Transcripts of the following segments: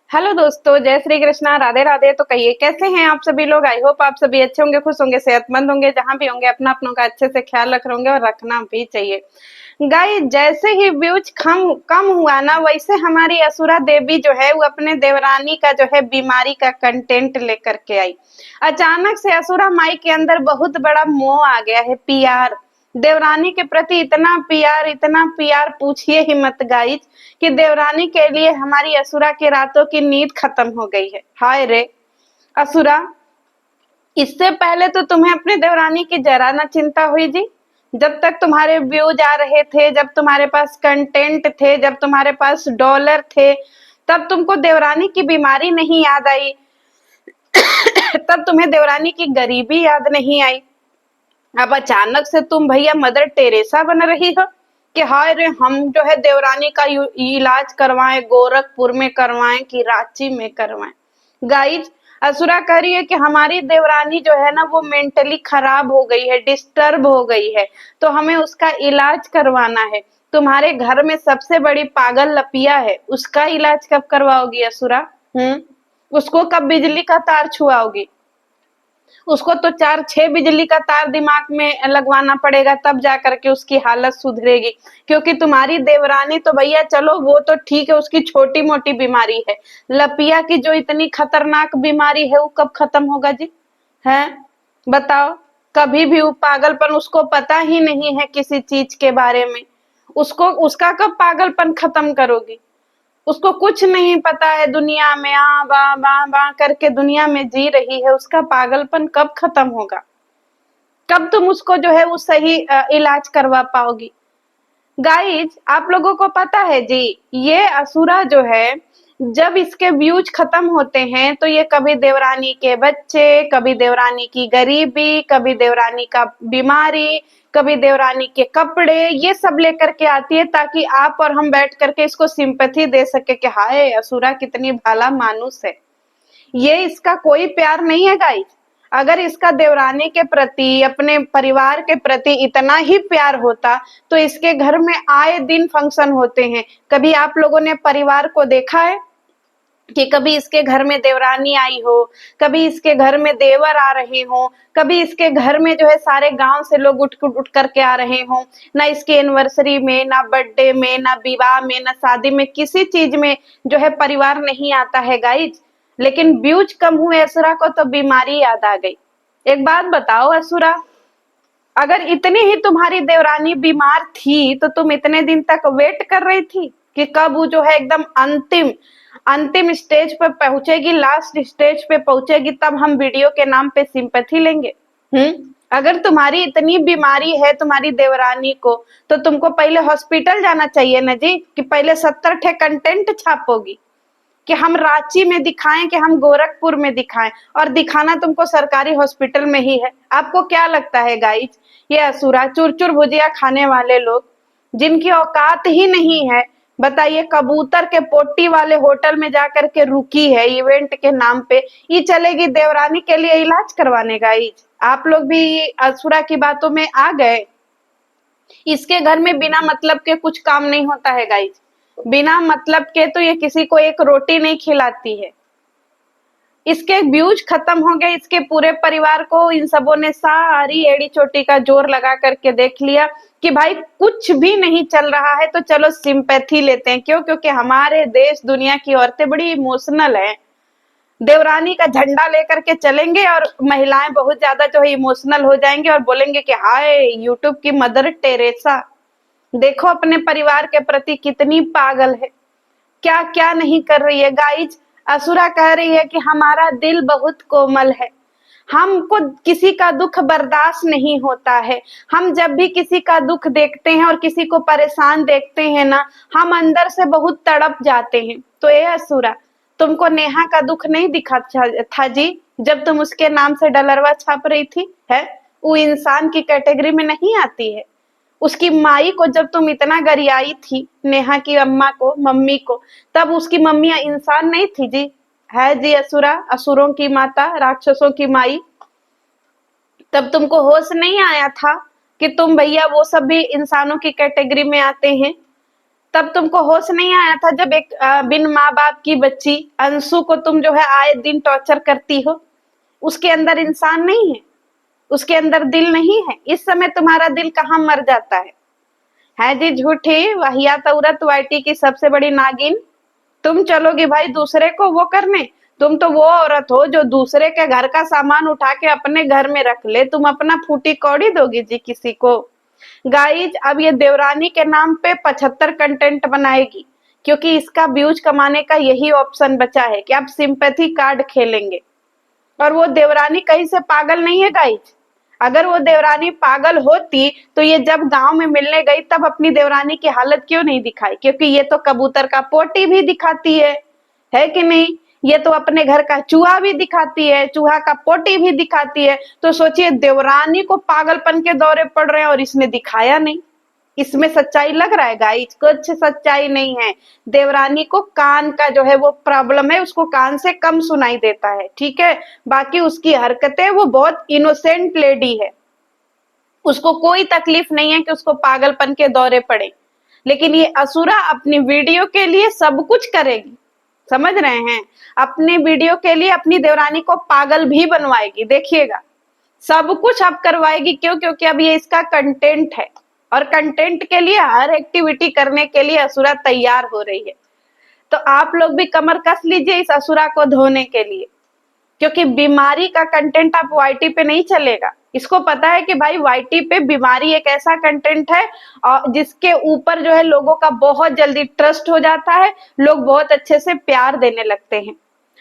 Hello दोस्तों, जय श्री कृष्णा, राधे राधे। तो कहिए कैसे हैं आप सभी लोग। आई होप आप सभी अच्छे होंगे, खुश होंगे, सेहतमंद होंगे। जहां भी होंगे अपना अपनों का अच्छे से ख्याल रख रहे होंगे और रखना भी चाहिए। गाइस, जैसे ही व्यूज कम कम हुआ ना, वैसे हमारी असुरा देवी जो है वो अपने देवरानी का जो है बीमारी का कंटेंट लेकर के आई। अचानक से असुरा माई के अंदर बहुत बड़ा मोह आ गया है, प्यार। देवरानी के प्रति इतना प्यार पूछिए ही मत गाइस, कि देवरानी के लिए हमारी असुरा की रातों की नींद खत्म हो गई है। हाय रे असुरा, इससे पहले तो तुम्हें अपने देवरानी की जरा ना चिंता हुई जी। जब तक तुम्हारे व्यूज आ रहे थे, जब तुम्हारे पास कंटेंट थे, जब तुम्हारे पास डॉलर थे, तब तुमको देवरानी की बीमारी नहीं याद आई। तब तुम्हें देवरानी की गरीबी याद नहीं आई। अब अचानक से तुम भैया मदर टेरेसा बन रही हो कि हाय रे, हम जो है देवरानी का इलाज करवाएं, गोरखपुर में करवाएं कि रांची में करवाएं। गाइज, असुरा कह रही है कि हमारी देवरानी जो है ना वो मेंटली खराब हो गई है, डिस्टर्ब हो गई है, तो हमें उसका इलाज करवाना है। तुम्हारे घर में सबसे बड़ी पागल लपिया है, उसका इलाज कब करवाओगी असुरा? उसको कब बिजली का तार छुआओगी? उसको तो 4-6 बिजली का तार दिमाग में लगवाना पड़ेगा, तब जा करके उसकी हालत सुधरेगी। क्योंकि तुम्हारी देवरानी तो भैया चलो वो तो ठीक है, उसकी छोटी मोटी बीमारी है। लपिया की जो इतनी खतरनाक बीमारी है वो कब खत्म होगा जी? है, बताओ। कभी भी वो पागलपन, उसको पता ही नहीं है किसी चीज के बारे में। उसको उसका कब पागलपन खत्म करोगी? उसको कुछ नहीं पता है दुनिया में, आ बा बा बा करके दुनिया में जी रही है। उसका पागलपन कब खत्म होगा? कब तुम उसको जो है वो सही इलाज करवा पाओगी? गाइज, आप लोगों को पता है जी, ये असुरा जो है, जब इसके व्यूज खत्म होते हैं तो ये कभी देवरानी के बच्चे, कभी देवरानी की गरीबी, कभी देवरानी का बीमारी, कभी देवरानी के कपड़े, ये सब लेकर के आती है ताकि आप और हम बैठ करके इसको सिंपैथी दे सके कि हाय असुरा कितनी भला मानुस है। ये इसका कोई प्यार नहीं है गाइस। अगर इसका देवरानी के प्रति, अपने परिवार के प्रति इतना ही प्यार होता तो इसके घर में आए दिन फंक्शन होते हैं। कभी आप लोगों ने परिवार को देखा है कि कभी इसके घर में देवरानी आई हो, कभी इसके घर में देवर आ रहे हो, कभी इसके घर में जो है सारे गांव से लोग उठ करके आ रहे हो? ना इसकी एनिवर्सरी में, ना बर्थडे में, ना विवाह में, ना शादी में, किसी चीज में जो है परिवार नहीं आता है गाइज। लेकिन व्यूज कम हुए असुरा को तो बीमारी याद आ गई। एक बात बताओ असुरा, अगर इतनी ही तुम्हारी देवरानी बीमार थी तो तुम इतने दिन तक वेट कर रही थी कि कब वो जो है एकदम अंतिम अंतिम स्टेज पर पहुंचेगी, लास्ट स्टेज पे पहुंचेगी, तब हम वीडियो के नाम पे सिंपैथी लेंगे। अगर तुम्हारी इतनी बीमारी है तुम्हारी देवरानी को, तो तुमको पहले हॉस्पिटल जाना चाहिए ना जी, कि पहले 70 ठे कंटेंट छापोगी कि हम रांची में दिखाएं कि हम गोरखपुर में दिखाएं, और दिखाना तुमको सरकारी हॉस्पिटल में ही है। आपको क्या लगता है गाइज, ये असुरा चुर चुर भुजिया खाने वाले लोग, जिनकी औकात ही नहीं है, बताइए, कबूतर के पोटी वाले होटल में जाकर के रुकी है इवेंट के नाम पे, ये चलेगी देवरानी के लिए इलाज करवाने? गाइज, आप लोग भी असुरा की बातों में आ गए। इसके घर में बिना मतलब के कुछ काम नहीं होता है गाइज। बिना मतलब के तो ये किसी को एक रोटी नहीं खिलाती है। इसके व्यूज खत्म हो गए, इसके पूरे परिवार को इन सबों ने सारी एड़ी चोटी का जोर लगा करके देख लिया कि भाई कुछ भी नहीं चल रहा है तो चलो सिंपैथी लेते हैं। क्यों? क्योंकि हमारे देश दुनिया की औरतें बड़ी इमोशनल हैं। देवरानी का झंडा लेकर के चलेंगे और महिलाएं बहुत ज्यादा जो है इमोशनल हो जाएंगे और बोलेंगे कि हाय यूट्यूब की मदर टेरेसा, देखो अपने परिवार के प्रति कितनी पागल है, क्या क्या नहीं कर रही है। गाइज, असुरा कह रही है कि हमारा दिल बहुत कोमल है, हमको किसी का दुख बर्दाश्त नहीं होता है। हम जब भी किसी का दुख देखते हैं और किसी को परेशान देखते हैं ना, हम अंदर से बहुत तड़प जाते हैं। तो ये असुरा, तुमको नेहा का दुख नहीं दिखा था जी, जब तुम उसके नाम से डलरवा छाप रही थी? है, वो इंसान की कैटेगरी में नहीं आती है। उसकी माई को जब तुम इतना गरियाई थी, नेहा की अम्मा को, मम्मी को, तब उसकी मम्मी इंसान नहीं थी जी? है जी असुरा, असुरों की माता, राक्षसों की माई। तब तुमको होश नहीं आया था कि तुम भैया वो सब भी इंसानों की कैटेगरी में आते हैं? तब तुमको होश नहीं आया था जब एक बिन माँ बाप की बच्ची अंशु को तुम जो है आए दिन टॉर्चर करती हो? उसके अंदर इंसान नहीं है, उसके अंदर दिल नहीं है। इस समय तुम्हारा दिल कहाँ मर जाता है जी? झूठी वाहियात औरत, वाईटी की सबसे बड़ी नागिन। तुम चलोगी भाई दूसरे को वो करने? तुम तो वो औरत हो जो दूसरे के घर का सामान उठा के अपने घर में रख ले, तुम अपना फूटी कौड़ी दोगी जी किसी को? गाइज अब ये देवरानी के नाम पे 75 कंटेंट बनाएगी, क्योंकि इसका व्यूज कमाने का यही ऑप्शन बचा है कि आप सिंपैथी कार्ड खेलेंगे। और वो देवरानी कहीं से पागल नहीं है गाइज। अगर वो देवरानी पागल होती तो ये जब गांव में मिलने गई तब अपनी देवरानी की हालत क्यों नहीं दिखाई? क्योंकि ये तो कबूतर का पोटी भी दिखाती है कि नहीं? ये तो अपने घर का चूहा भी दिखाती है, चूहा का पोटी भी दिखाती है। तो सोचिए देवरानी को पागलपन के दौरे पड़ रहे हैं और इसने दिखाया नहीं। इसमें सच्चाई लग रहा है गाइज? कुछ सच्चाई नहीं है। देवरानी को कान का जो है वो प्रॉब्लम है, उसको कान से कम सुनाई देता है, ठीक है? बाकी उसकी हरकतें, वो बहुत इनोसेंट लेडी है, उसको कोई तकलीफ नहीं है कि उसको पागलपन के दौरे पड़े। लेकिन ये असुरा अपनी वीडियो के लिए सब कुछ करेगी, समझ रहे हैं? अपने वीडियो के लिए अपनी देवरानी को पागल भी बनवाएगी, देखिएगा। सब कुछ अब करवाएगी। क्यों? क्योंकि अब ये इसका कंटेंट है, और कंटेंट के लिए हर एक्टिविटी करने के लिए असुरा तैयार हो रही है। तो आप लोग भी कमर कस लीजिए इस असुरा को धोने के लिए, क्योंकि बीमारी का कंटेंट आप वाईटी पे नहीं चलेगा। इसको पता है कि भाई वाईटी पे बीमारी एक ऐसा कंटेंट है और जिसके ऊपर जो है लोगों का बहुत जल्दी ट्रस्ट हो जाता है, लोग बहुत अच्छे से प्यार देने लगते हैं।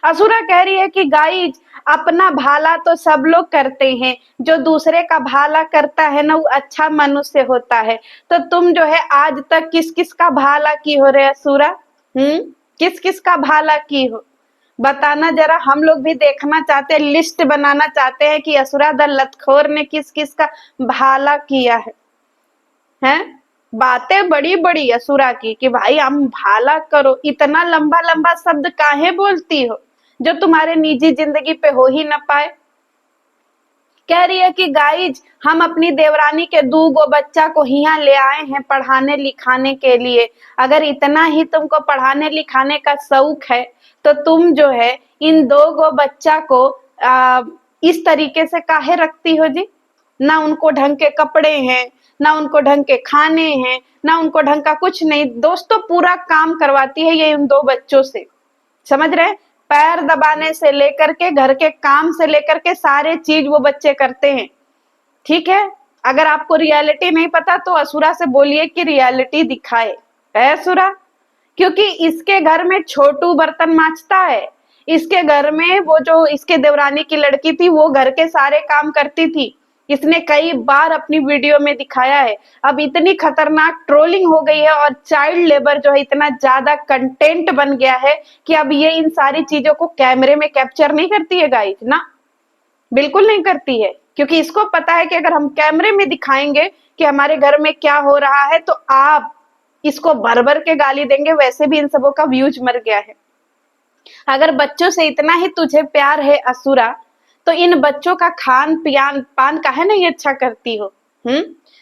असुरा कह रही है कि गाइज अपना भाला तो सब लोग करते हैं, जो दूसरे का भाला करता है ना वो अच्छा मनुष्य होता है। तो तुम जो है आज तक किस किस का भाला की हो रे असुरा? किस किस का भाला की हो? बताना जरा, हम लोग भी देखना चाहते हैं, लिस्ट बनाना चाहते हैं कि असुरा द लतखोर ने किस किस का भाला किया है। हैं? बातें बड़ी बड़ी असुरा की कि भाई हम भाला करो। इतना लंबा लंबा शब्द काहे बोलती हो जो तुम्हारे निजी जिंदगी पे हो ही ना पाए? कह रही है कि गाइज हम अपनी देवरानी के 2 बच्चा को यहाँ ले आए हैं पढ़ाने लिखाने के लिए। अगर इतना ही तुमको पढ़ाने लिखाने का शौक है तो तुम जो है इन 2 बच्चा को इस तरीके से काहे रखती हो जी? ना उनको ढंग के कपड़े हैं, ना उनको ढंग के खाने हैं, ना उनको ढंग का कुछ नहीं। दोस्तों पूरा काम करवाती है ये इन 2 बच्चों से, समझ रहे हैं? पैर दबाने से लेकर के घर के काम से लेकर के सारे चीज वो बच्चे करते हैं, ठीक है? अगर आपको रियलिटी नहीं पता तो असुरा से बोलिए कि रियलिटी दिखाए, है असुरा? क्योंकि इसके घर में छोटू बर्तन मांजता है, इसके घर में वो जो इसके देवरानी की लड़की थी वो घर के सारे काम करती थी। इसने कई बार अपनी वीडियो में दिखाया है। अब इतनी खतरनाक ट्रोलिंग हो गई है और चाइल्ड लेबर जो है इतना ज्यादा कंटेंट बन गया है कि अब ये इन सारी चीजों को कैमरे में कैप्चर नहीं करती है गाइस ना, बिल्कुल नहीं करती है। क्योंकि इसको पता है कि अगर हम कैमरे में दिखाएंगे कि हमारे घर में क्या हो रहा है तो आप इसको भर भर के गाली देंगे। वैसे भी इन सबों का व्यूज मर गया है। अगर बच्चों से इतना ही तुझे प्यार है असुरा, तो इन बच्चों का खान पियान पान काहे नहीं अच्छा करती हो?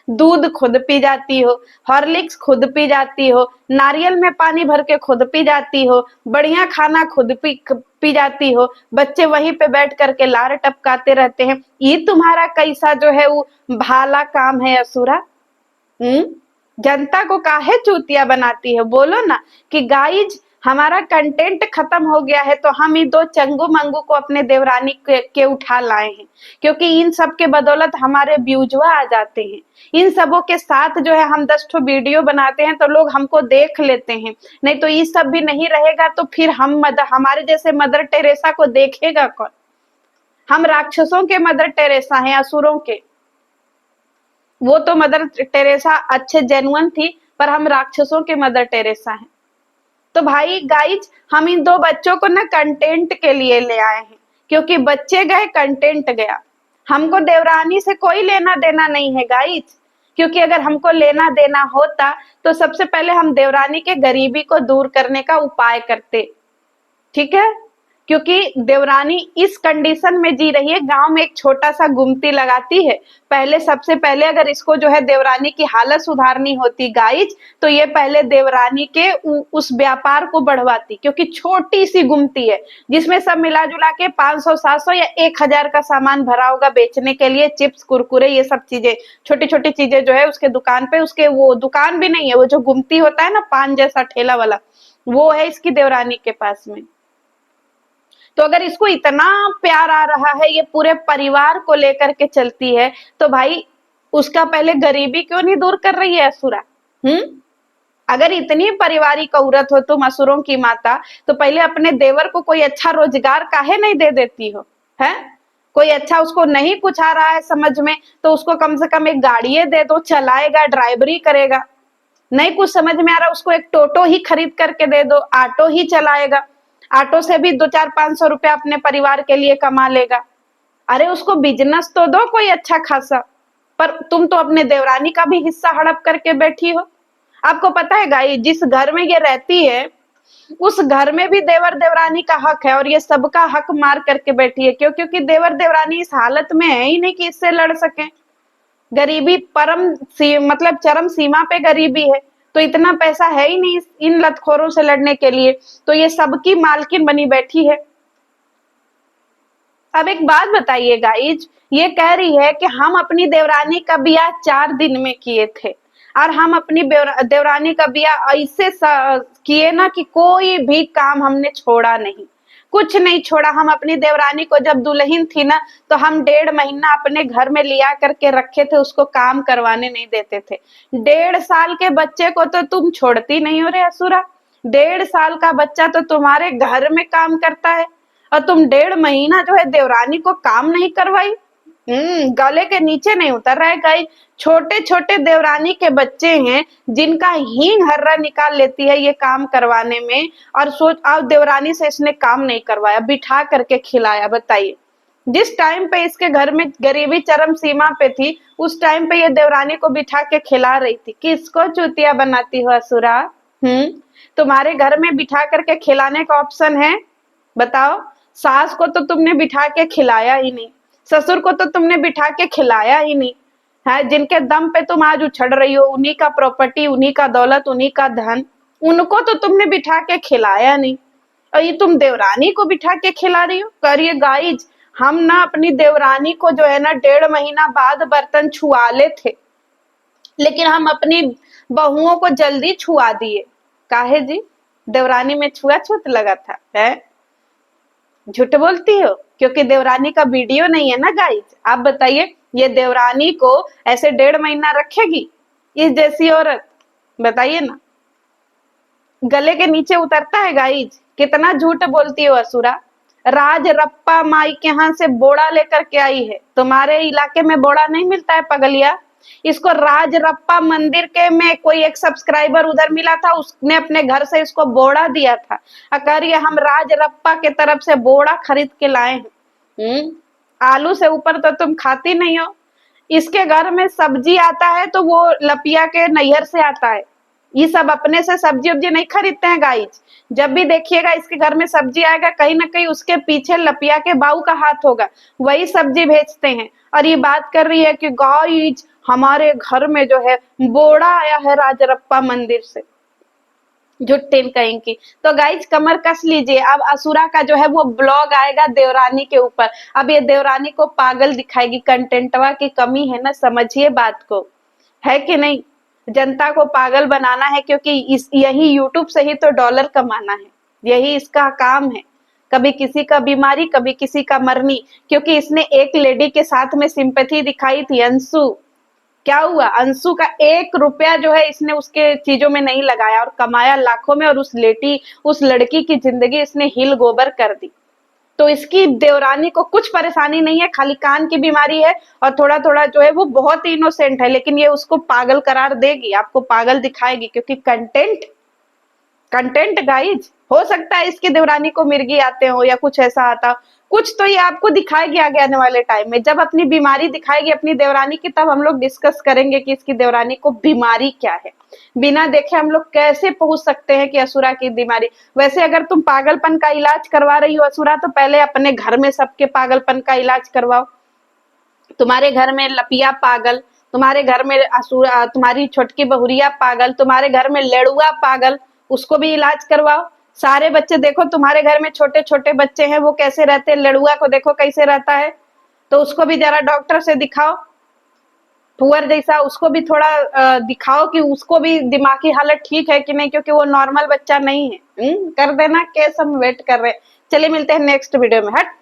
दूध खुद पी जाती हो, हॉर्लिक्स खुद पी जाती हो, नारियल में पानी भर के खुद पी जाती हो, बढ़िया खाना खुद पी जाती हो। बच्चे वहीं पे बैठ करके लार टपकाते रहते हैं। ये तुम्हारा कैसा जो है वो भाला काम है असुरा? जनता को काहे चूतिया बनाती है? बोलो ना कि गाइज हमारा कंटेंट खत्म हो गया है तो हम इन 2 चंगू मंगू को अपने देवरानी के उठा लाए हैं, क्योंकि इन सब के बदौलत हमारे व्यूजवा आ जाते हैं। इन सबों के साथ जो है हम 10 ठो वीडियो बनाते हैं तो लोग हमको देख लेते हैं। नहीं तो ये सब भी नहीं रहेगा तो फिर हमारे जैसे मदर टेरेसा को देखेगा कौन? हम राक्षसों के मदर टेरेसा हैं, असुरों के। वो तो मदर टेरेसा अच्छे जेन्युइन थी, पर हम राक्षसों के मदर टेरेसा हैं। तो भाई गाइज हम इन 2 बच्चों को ना कंटेंट के लिए ले आए हैं, क्योंकि बच्चे गए कंटेंट गया। हमको देवरानी से कोई लेना देना नहीं है गाइज, क्योंकि अगर हमको लेना देना होता तो सबसे पहले हम देवरानी के गरीबी को दूर करने का उपाय करते, ठीक है? क्योंकि देवरानी इस कंडीशन में जी रही है, गांव में एक छोटा सा गुमती लगाती है। पहले सबसे पहले अगर इसको जो है देवरानी की हालत सुधारनी होती गाइज, तो ये पहले देवरानी के उस व्यापार को बढ़वाती, क्योंकि छोटी सी गुमती है जिसमें सब मिला जुला के 500 700 या 1000 का सामान भरा होगा बेचने के लिए, चिप्स कुरकुरे ये सब चीजें, छोटी छोटी चीजें जो है उसके दुकान पे, उसके वो दुकान भी नहीं है, वो जो गुमती होता है ना पान जैसा ठेला वाला, वो है इसकी देवरानी के पास में। तो अगर इसको इतना प्यार आ रहा है, ये पूरे परिवार को लेकर के चलती है, तो भाई उसका पहले गरीबी क्यों नहीं दूर कर रही है असुरा? अगर इतनी पारिवारिक औरत हो तुम, असुरों की माता, तो पहले अपने देवर को कोई अच्छा रोजगार काहे नहीं दे देती हो? है कोई अच्छा, उसको नहीं कुछ आ रहा है समझ में, तो उसको कम से कम एक गाड़िए दे दो, चलाएगा, ड्राइवरी करेगा। नहीं कुछ समझ में आ रहा, उसको एक टोटो ही खरीद करके दे दो, ऑटो ही चलाएगा, ऑटो से भी 2 4 500 रुपया अपने परिवार के लिए कमा लेगा। अरे उसको बिजनेस तो दो कोई अच्छा खासा। पर तुम तो अपने देवरानी का भी हिस्सा हड़प करके बैठी हो। आपको पता है गाई, जिस घर में ये रहती है उस घर में भी देवर देवरानी का हक है, और ये सबका हक मार करके बैठी है। क्यों? क्योंकि देवर देवरानी इस हालत में है ही नहीं कि इससे लड़ सके। गरीबी मतलब चरम सीमा पे गरीबी है, तो इतना पैसा है ही नहीं इन लतखोरों से लड़ने के लिए, तो ये सबकी मालकिन बनी बैठी है। अब एक बात बताइए गाइज, ये कह रही है कि हम अपनी देवरानी का ब्याह 4 दिन में किए थे, और हम अपनी देवरानी का ब्याह ऐसे किए ना कि कोई भी काम हमने छोड़ा नहीं, कुछ नहीं छोड़ा। हम अपनी देवरानी को जब दुल्हन थी ना, तो हम 1.5 महीना अपने घर में लिया करके रखे थे, उसको काम करवाने नहीं देते थे। 1.5 साल के बच्चे को तो तुम छोड़ती नहीं हो रे असुरा। 1.5 साल का बच्चा तो तुम्हारे घर में काम करता है, और तुम 1.5 महीना जो है देवरानी को काम नहीं करवाई। गले के नीचे नहीं उतर रहा है गाइस। छोटे छोटे देवरानी के बच्चे हैं जिनका हींग हर्रा निकाल लेती है ये काम करवाने में, और सोच अब देवरानी से इसने काम नहीं करवाया, बिठा करके खिलाया। बताइए, जिस टाइम पे इसके घर में गरीबी चरम सीमा पे थी, उस टाइम पे ये देवरानी को बिठा के खिला रही थी। किसको चूतिया बनाती हो असुरा? तुम्हारे घर में बिठा करके खिलाने का ऑप्शन है? बताओ। सास को तो तुमने बिठा के खिलाया ही नहीं, ससुर को तो तुमने बिठा के खिलाया ही नहीं है। जिनके दम पे तुम आज उछड़ रही हो, उन्हीं का प्रॉपर्टी, उन्हीं का दौलत, उन्हीं का धन, उनको तो तुमने बिठा के खिलाया नहीं, और ये तुम देवरानी को बिठा के खिला रही हो। करिए गाइज, हम ना अपनी देवरानी को जो है ना 1.5 महीना बाद बर्तन छुआले थे, लेकिन हम अपनी बहुओं को जल्दी छुआ दिए। काहे जी? देवरानी में छुआछूत लगा था है? झूठ बोलती हो, क्योंकि देवरानी का वीडियो नहीं है ना गाइज। आप बताइए, ये देवरानी को ऐसे 1.5 महीना रखेगी इस जैसी औरत? बताइए ना, गले के नीचे उतरता है गाइज। कितना झूठ बोलती हो असुरा। राज रप्पा माई के यहाँ से बोड़ा लेकर के आई है। तुम्हारे इलाके में बोड़ा नहीं मिलता है पगलिया? इसको राज रप्पा मंदिर के में कोई एक सब्सक्राइबर उधर मिला था, उसने अपने घर से इसको बोड़ा दिया था। अगर ये हम राज रप्पा के तरफ से बोड़ा खरीद के लाए हैं। आलू से ऊपर तो तुम खाती नहीं हो। इसके घर में सब्जी आता है तो वो लपिया के नैहर से आता है। ये सब अपने से सब्जी उब्जी नहीं खरीदते हैं गाइज। जब भी देखिएगा इसके घर में सब्जी आएगा, कहीं ना कहीं उसके पीछे लपिया के बाऊ का हाथ होगा, वही सब्जी भेजते हैं। और ये बात कर रही है कि गाइज हमारे घर में जो है बोड़ा आया है राजरप्पा मंदिर से। जुट्टेन कहेंगी। तो गाइज कमर कस लीजिए, अब असुरा का जो है वो ब्लॉग आएगा देवरानी के ऊपर। अब ये देवरानी को पागल दिखाएगी। कंटेंटवा की कमी है ना, समझिए बात को, है कि नहीं? जनता को पागल बनाना है, क्योंकि यही यूट्यूब से ही तो डॉलर कमाना है, यही इसका काम है। कभी किसी का बीमारी, कभी किसी का मरनी। क्योंकि इसने एक लेडी के साथ में सिंपैथी दिखाई थी, अंशु। क्या हुआ? अंशु का 1 रुपया जो है इसने उसके चीजों में नहीं लगाया, और कमाया लाखों में, और उस लड़की की जिंदगी इसने हिल गोबर कर दी। तो इसकी देवरानी को कुछ परेशानी नहीं है, खाली कान की बीमारी है, और थोड़ा थोड़ा जो है वो बहुत ही इनोसेंट है, लेकिन ये उसको पागल करार देगी, आपको पागल दिखाएगी, क्योंकि कंटेंट कंटेंट गाइज, हो सकता है इसकी देवरानी को मिर्गी आते हो या कुछ ऐसा आता हो, कुछ तो ये आपको दिखाएगी आगे आने वाले टाइम में। जब अपनी बीमारी दिखाएगी अपनी देवरानी की, तब हम लोग डिस्कस करेंगे कि इसकी देवरानी को बीमारी क्या है। बिना देखे हम लोग कैसे पहुंच सकते हैं कि असुरा की बीमारी। वैसे अगर तुम पागलपन का इलाज करवा रही हो असुरा, तो पहले अपने घर में सबके पागलपन का इलाज करवाओ। तुम्हारे घर में लपिया पागल, तुम्हारे घर में असुरा, तुम्हारी छोटकी बहुरिया पागल, तुम्हारे घर में लेड़ुआ पागल, उसको भी इलाज करवाओ। सारे बच्चे देखो तुम्हारे घर में छोटे छोटे बच्चे हैं, वो कैसे रहते हैं, लड़ुआ को देखो कैसे रहता है, तो उसको भी जरा डॉक्टर से दिखाओ। पुअर जैसा उसको भी थोड़ा दिखाओ कि उसको भी दिमागी हालत ठीक है कि नहीं, क्योंकि वो नॉर्मल बच्चा नहीं है। कर देना केस, हम वेट कर रहे हैं। चलिए मिलते हैं नेक्स्ट वीडियो में। हट।